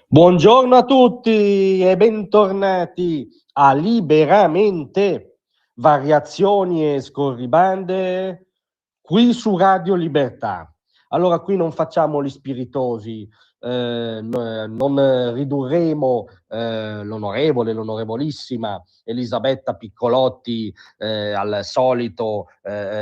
Buongiorno a tutti e bentornati a Liberamente, variazioni e scorribande qui su Radio Libertà. Allora, qui non facciamo gli spiritosi, non ridurremo l'onorevolissima Elisabetta Piccolotti al solito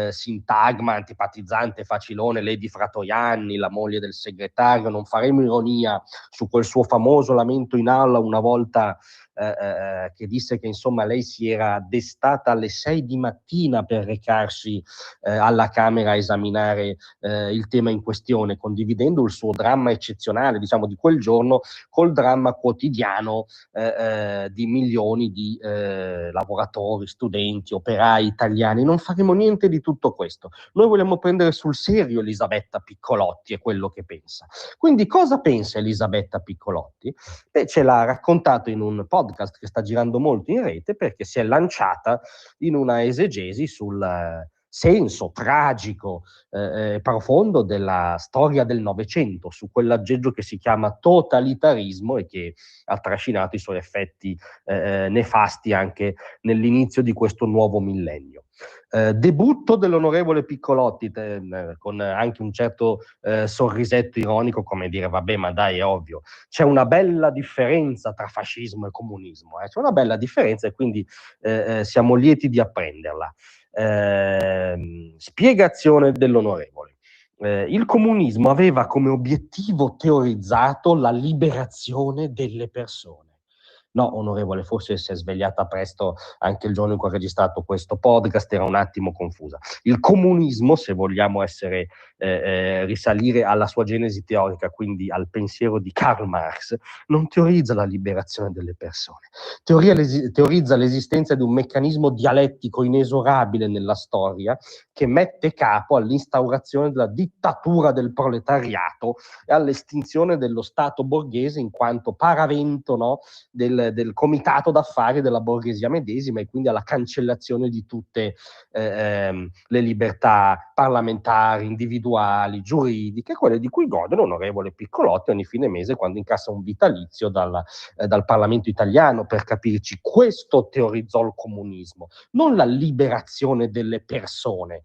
sintagma antipatizzante facilone Lady Fratoianni, la moglie del segretario. Non faremo ironia su quel suo famoso lamento in aula una volta che disse che insomma lei si era destata alle 6 di mattina per recarsi alla Camera a esaminare il tema in questione, condividendo il suo dramma eccezionale, diciamo, di quel giorno col dramma quotidiano di milioni di lavoratori, studenti, operai italiani. Non faremo niente di tutto questo. Noi vogliamo prendere sul serio Elisabetta Piccolotti e quello che pensa. Quindi cosa pensa Elisabetta Piccolotti? Beh, ce l'ha raccontato in un podcast che sta girando molto in rete, perché si è lanciata in una esegesi sul senso tragico e profondo della storia del Novecento, su quell'aggeggio che si chiama totalitarismo e che ha trascinato i suoi effetti nefasti anche nell'inizio di questo nuovo millennio. Debutto dell'onorevole Piccolotti con anche un certo sorrisetto ironico, come dire, vabbè, ma dai, è ovvio, c'è una bella differenza tra fascismo e comunismo, c'è una bella differenza e quindi siamo lieti di apprenderla. Spiegazione dell'onorevole. Il comunismo aveva come obiettivo teorizzato la liberazione delle persone. No, onorevole, forse si è svegliata presto anche il giorno in cui ho registrato questo podcast, era un attimo confusa. Il comunismo, se vogliamo risalire alla sua genesi teorica, quindi al pensiero di Karl Marx, non teorizza la liberazione delle persone, teorizza l'esistenza di un meccanismo dialettico inesorabile nella storia che mette capo all'instaurazione della dittatura del proletariato e all'estinzione dello Stato borghese in quanto paravento, no, del comitato d'affari della borghesia medesima, e quindi alla cancellazione di tutte le libertà parlamentari, individuali, giuridiche, quelle di cui gode l'onorevole Piccolotti ogni fine mese quando incassa un vitalizio dal Parlamento italiano. Per capirci, questo teorizzò il comunismo, non la liberazione delle persone.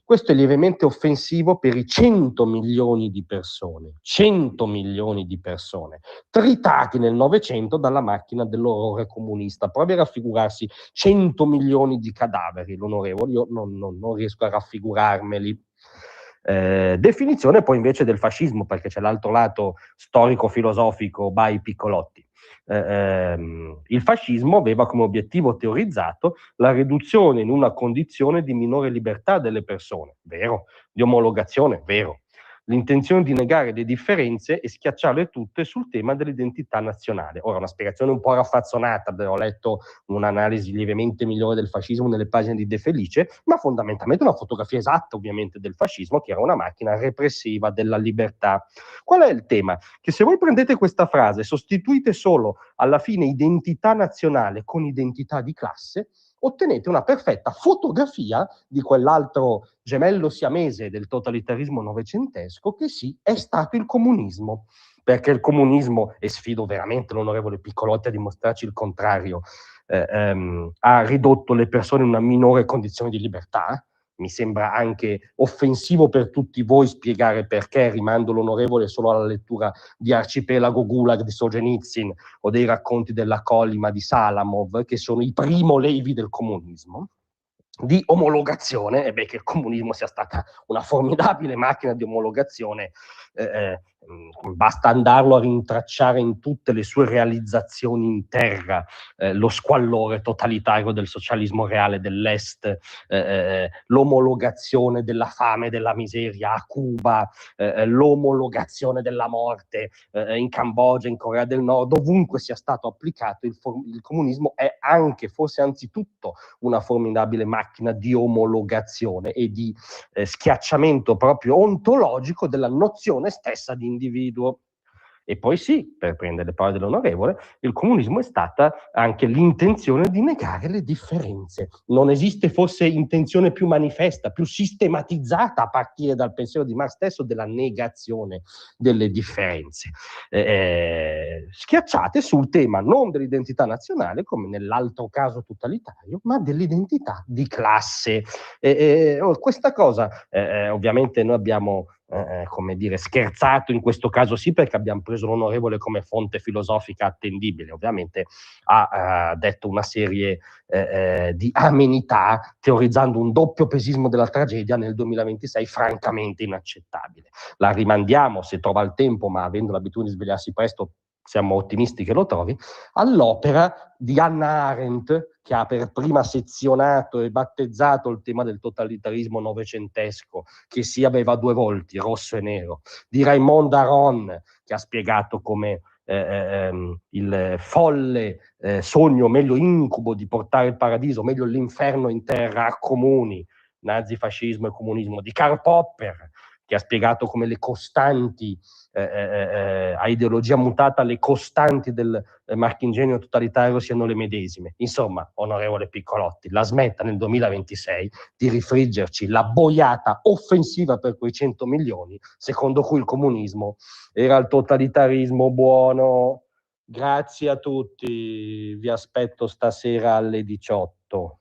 Questo è lievemente offensivo per i 100 milioni di persone, 100 milioni di persone, tritati nel Novecento dalla macchina dell'orrore comunista. Provi a raffigurarsi 100 milioni di cadaveri, l'onorevole, io non riesco a raffigurarmeli. Definizione poi invece del fascismo, perché c'è l'altro lato storico-filosofico by Piccolotti. Il fascismo aveva come obiettivo teorizzato la riduzione in una condizione di minore libertà delle persone, vero, di omologazione, vero, l'intenzione di negare le differenze e schiacciarle tutte sul tema dell'identità nazionale. Ora, una spiegazione un po' raffazzonata, ho letto un'analisi lievemente migliore del fascismo nelle pagine di De Felice, ma fondamentalmente una fotografia esatta ovviamente del fascismo, che era una macchina repressiva della libertà. Qual è il tema? Che se voi prendete questa frase, sostituite solo alla fine identità nazionale con identità di classe, ottenete una perfetta fotografia di quell'altro gemello siamese del totalitarismo novecentesco che sì, è stato il comunismo. Perché il comunismo, e sfido veramente l'onorevole Piccolotti a dimostrarci il contrario, ha ridotto le persone in una minore condizione di libertà. Mi sembra anche offensivo per tutti voi spiegare perché. Rimando l'onorevole solo alla lettura di Arcipelago Gulag di Solzhenitsyn o dei racconti della Colima di Salamov, che sono i primo levi del comunismo, di omologazione, e che il comunismo sia stata una formidabile macchina di omologazione, basta andarlo a rintracciare in tutte le sue realizzazioni in terra, lo squallore totalitario del socialismo reale dell'Est, l'omologazione della fame e della miseria a Cuba, l'omologazione della morte in Cambogia, in Corea del Nord, ovunque sia stato applicato il comunismo è anche, forse anzitutto, una formidabile macchina di omologazione e di schiacciamento proprio ontologico della nozione stessa di individuo. E poi sì, per prendere le parole dell'onorevole, il comunismo è stata anche l'intenzione di negare le differenze. Non esiste forse intenzione più manifesta, più sistematizzata a partire dal pensiero di Marx stesso della negazione delle differenze, schiacciate sul tema non dell'identità nazionale, come nell'altro caso totalitario, ma dell'identità di classe. Questa cosa, ovviamente noi abbiamo come dire, scherzato in questo caso sì, perché abbiamo preso l'onorevole come fonte filosofica attendibile. Ovviamente ha detto una serie di amenità, teorizzando un doppio pesismo della tragedia nel 2026 francamente inaccettabile. La rimandiamo se trova il tempo, ma avendo l'abitudine di svegliarsi presto siamo ottimisti che lo trovi, all'opera di Hannah Arendt, che ha per prima sezionato e battezzato il tema del totalitarismo novecentesco, che si aveva due volti, rosso e nero, di Raymond Aron, che ha spiegato come il folle sogno, meglio incubo di portare il paradiso, meglio l'inferno in terra, accomuni nazifascismo e comunismo, di Karl Popper, che ha spiegato come le costanti, a ideologia mutata, le costanti del marchingegno totalitario siano le medesime. Insomma, onorevole Piccolotti, la smetta nel 2026 di rifriggerci la boiata offensiva per quei 100 milioni, secondo cui il comunismo era il totalitarismo buono. Grazie a tutti, vi aspetto stasera alle 18.